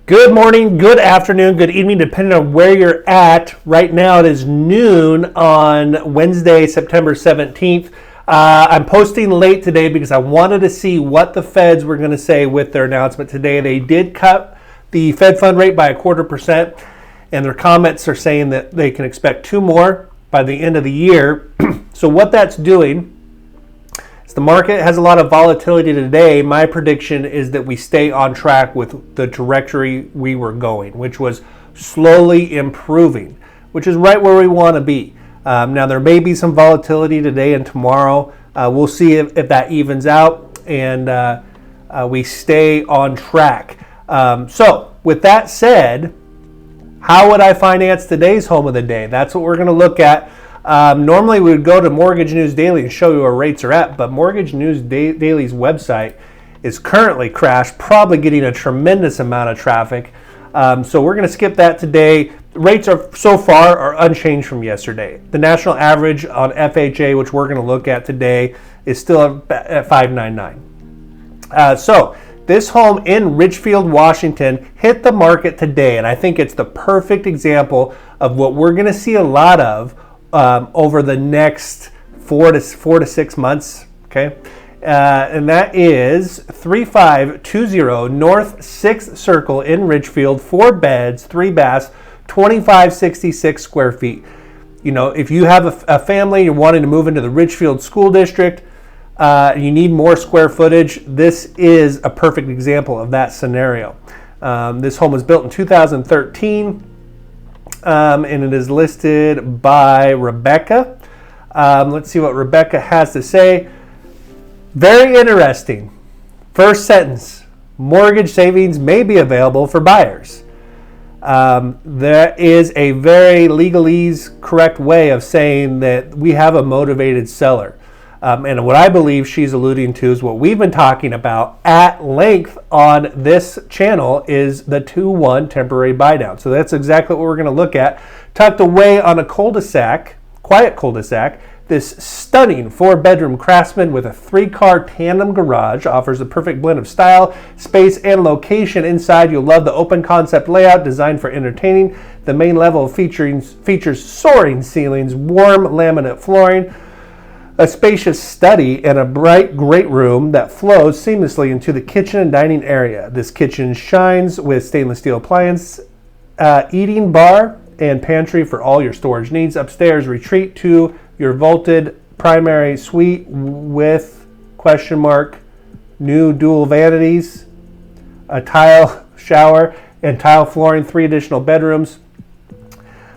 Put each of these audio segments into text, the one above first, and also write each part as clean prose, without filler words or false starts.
Good morning, good afternoon, good evening, depending on where you're at. Right now it is noon on Wednesday, September 17th. I'm posting late today because I wanted to see what the Feds were going to say with their announcement today. They did cut the Fed fund rate by 0.25%, and their comments are saying that they can expect 2 more by the end of the year. So what that's doing, the market has a lot of volatility today. My prediction is that we stay on track with the trajectory we were going, which was slowly improving, which is right where we want to be. Now, there may be some volatility today and tomorrow. We'll see if that evens out and we stay on track. So with that said, how would I finance today's home of the day? That's what we're going to look at. Normally we would go to Mortgage News Daily and show you where rates are at, but Mortgage News Daily's website is currently crashed, probably getting a tremendous amount of traffic. So we're going to skip that today. Rates are so far are unchanged from yesterday. The national average on FHA, which we're going to look at today, is still at 599. So this home in Ridgefield, Washington hit the market today, and I think it's the perfect example of what we're going to see a lot of over the next 4 to 6 months, okay? And that is 3520 North 6th Circle in Ridgefield, 4 beds, 3 baths, 2566 square feet. You know, if you have a family, you're wanting to move into the Ridgefield School District, you need more square footage, this is a perfect example of that scenario. This home was built in 2013. And it is listed by Rebecca. Let's see what Rebecca has to say. Very interesting. First sentence, mortgage savings may be available for buyers. There is a very legalese correct way of saying that we have a motivated seller. And what I believe she's alluding to is what we've been talking about at length on this channel is the 2-1 temporary buy down. So that's exactly what we're going to look at. Tucked away on a cul-de-sac, quiet cul-de-sac, this stunning 4-bedroom Craftsman with a 3-car tandem garage offers a perfect blend of style, space, and location. Inside, you'll love the open concept layout designed for entertaining. The main level features soaring ceilings, warm laminate flooring, a spacious study, and a bright great room that flows seamlessly into the kitchen and dining area. This kitchen shines with stainless steel appliance, eating bar, and pantry for all your storage needs. Upstairs, retreat to your vaulted primary suite with ? New dual vanities, a tile shower, and tile flooring, 3 additional bedrooms,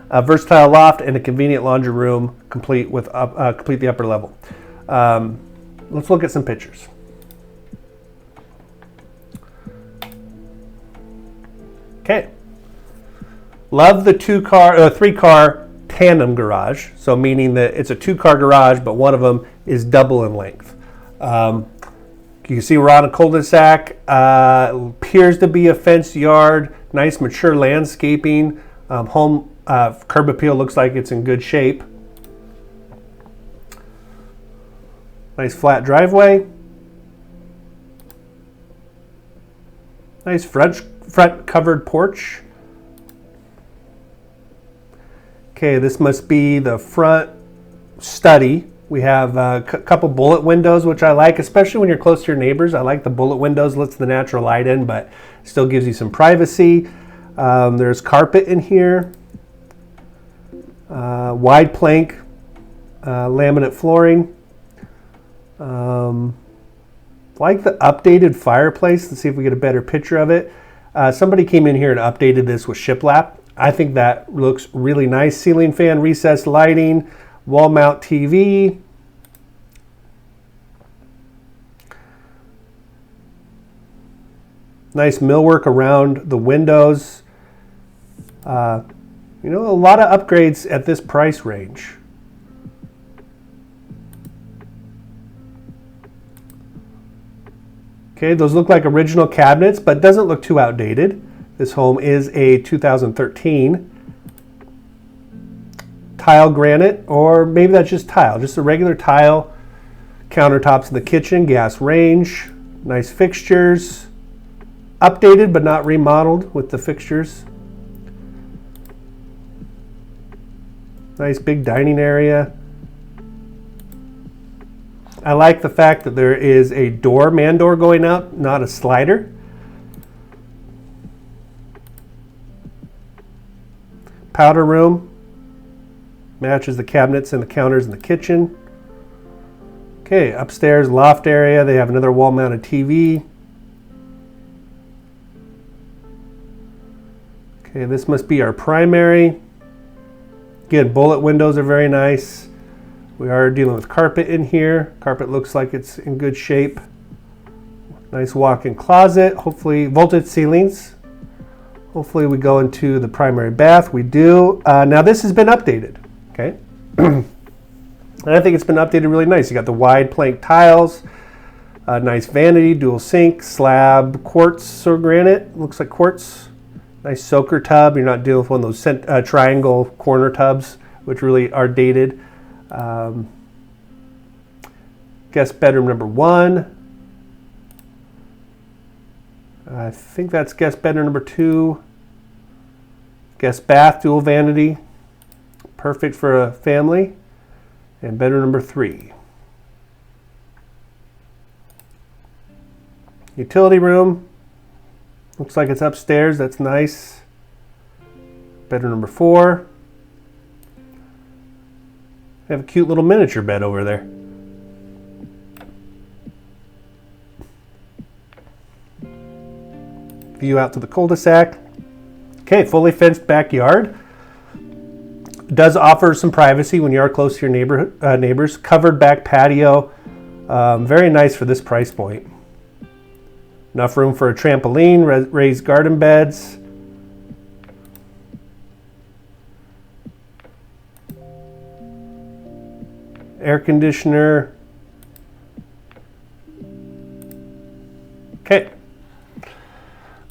a versatile loft, and a convenient laundry room complete the upper level. Let's look at some pictures. Okay. Love the 3-car tandem garage. So meaning that it's a 2-car garage, but one of them is double in length. You can see we're on a cul-de-sac. Appears to be a fenced yard. Nice mature landscaping. Home curb appeal looks like it's in good shape. Nice flat driveway. Nice front covered porch. Okay, this must be the front study. We have a couple bullet windows, which I like, especially when you're close to your neighbors. I like the bullet windows, lets the natural light in, but still gives you some privacy. There's carpet in here. Wide plank, laminate flooring. Like the updated fireplace. Let's see if we get a better picture of it. Somebody came in here and updated this with shiplap. I think that looks really nice. Ceiling fan, recessed lighting, wall mount TV. Nice millwork around the windows. You know, a lot of upgrades at this price range. Okay, those look like original cabinets, but doesn't look too outdated. This home is a 2013 tile granite, or maybe that's just tile, just a regular tile. Countertops in the kitchen, gas range, nice fixtures. updated but not remodeled with the fixtures. Nice big dining area. I like the fact that there is a door, man door going out, not a slider. Powder room. Matches the cabinets and the counters in the kitchen. Okay, upstairs loft area. They have another wall-mounted TV. Okay, this must be our primary. Again, bullet windows are very nice. We are dealing with carpet in here. Carpet looks like it's in good shape. Nice walk-in closet. Hopefully, vaulted ceilings. Hopefully we go into the primary bath. We do. Now this has been updated. Okay. And I think it's been updated really nice. You got the wide plank tiles, nice vanity, dual sink, slab, quartz or granite. Looks like quartz. Nice soaker tub. You're not dealing with one of those triangle corner tubs, which really are dated. Guest bedroom number 1. I think that's guest bedroom number 2. Guest bath, dual vanity. Perfect for a family. And bedroom number 3. Utility room. Looks like it's upstairs. That's nice. Bedroom number 4. They have a cute little miniature bed over there. View out to the cul-de-sac. Okay, fully fenced backyard. Does offer some privacy when you are close to your neighbors. Covered back patio. Very nice for this price point. Enough room for a trampoline, raised garden beds. Air conditioner. Okay.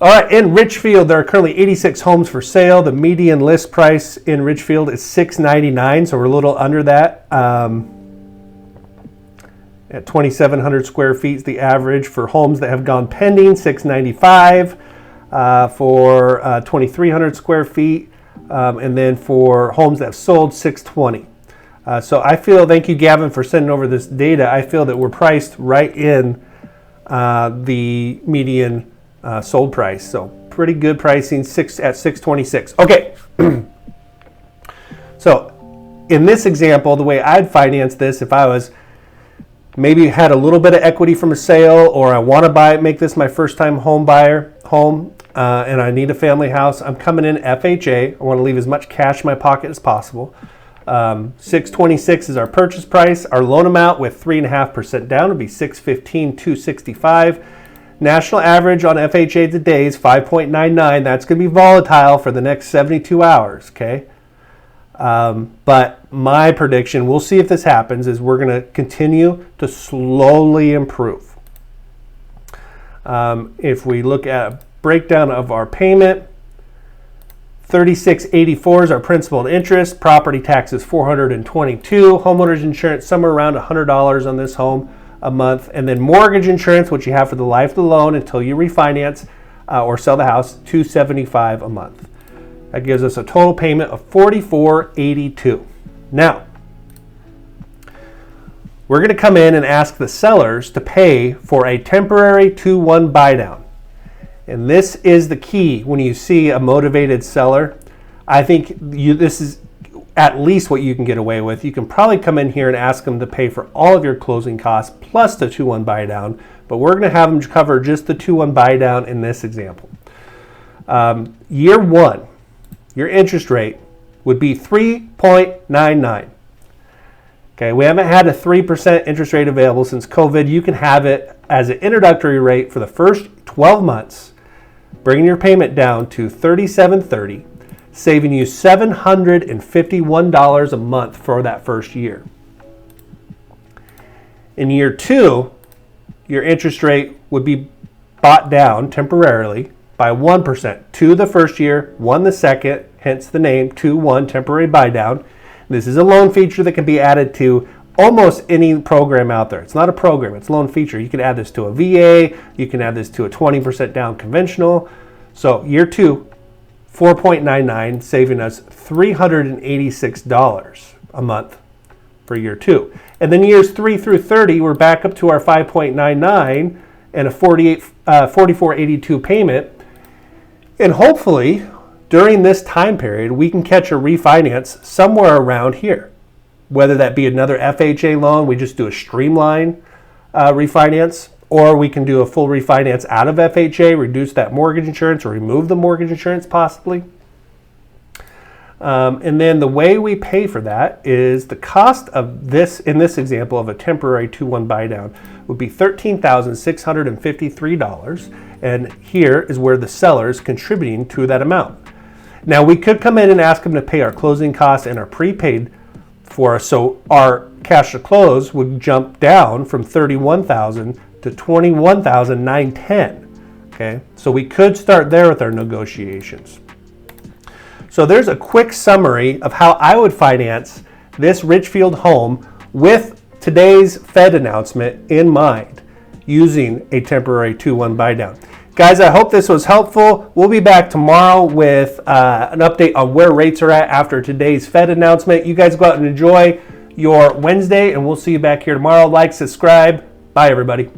All right, in Ridgefield, there are currently 86 homes for sale. The median list price in Ridgefield is $699, so we're a little under that. At 2,700 square feet is the average for homes that have gone pending, $695 for 2,300 square feet, and then for homes that have sold, $620. So I feel, thank you, Gavin, for sending over this data. I feel that we're priced right in the median sold price. So pretty good pricing, at $626. Okay. So in this example, the way I'd finance this, if I was maybe had a little bit of equity from a sale, or I want to make this my first time home, and I need a family house, I'm coming in FHA. I want to leave as much cash in my pocket as possible. $626 is our purchase price. Our loan amount with 3.5% down would be $615,265. National average on FHA today is 5.99. That's going to be volatile for the next 72 hours, okay? But my prediction, we'll see if this happens, is we're going to continue to slowly improve. If we look at a breakdown of our payment, $36.84 is our principal and interest. Property taxes $422. Homeowners insurance somewhere around $100 on this home a month, and then mortgage insurance, which you have for the life of the loan until you refinance or sell the house, $275 a month. That gives us a total payment of $44.82. Now, we're going to come in and ask the sellers to pay for a temporary 2-1 buy down. And this is the key when you see a motivated seller. I think this is at least what you can get away with. You can probably come in here and ask them to pay for all of your closing costs plus the 2-1 buy down, but we're going to have them cover just the 2-1 buy down in this example. Year 1, your interest rate would be 3.99. Okay, we haven't had a 3% interest rate available since COVID. You can have it as an introductory rate for the first 12 months, bringing your payment down to $37.30. Saving you $751 a month for that first year. In year 2, your interest rate would be bought down temporarily by 1%. 2 the first year, 1 the second, hence the name 2-1 temporary buy down. This is a loan feature that can be added to almost any program out there. It's not a program, it's a loan feature. You can add this to a VA, you can add this to a 20% down conventional. So year 2, 4.99, saving us $386 a month for year 2. And then years 3 through 30, we're back up to our 5.99 and a 44.82 payment. And hopefully, during this time period, we can catch a refinance somewhere around here. Whether that be another FHA loan, we just do a streamline refinance, or we can do a full refinance out of FHA, reduce that mortgage insurance, or remove the mortgage insurance possibly. And then the way we pay for that is the cost of this, in this example of a temporary 2-1 buy down, would be $13,653. And here is where the seller is contributing to that amount. Now we could come in and ask them to pay our closing costs and our prepaid for us, so our cash to close would jump down from $31,000 to $21,910. Okay, so we could start there with our negotiations. So there's a quick summary of how I would finance this Ridgefield home with today's Fed announcement in mind, using a temporary 2-1 buy down. Guys, I hope this was helpful. We'll be back tomorrow with an update on where rates are at after today's Fed announcement. You guys go out and enjoy your Wednesday, and we'll see you back here tomorrow. Like, subscribe. Bye, everybody.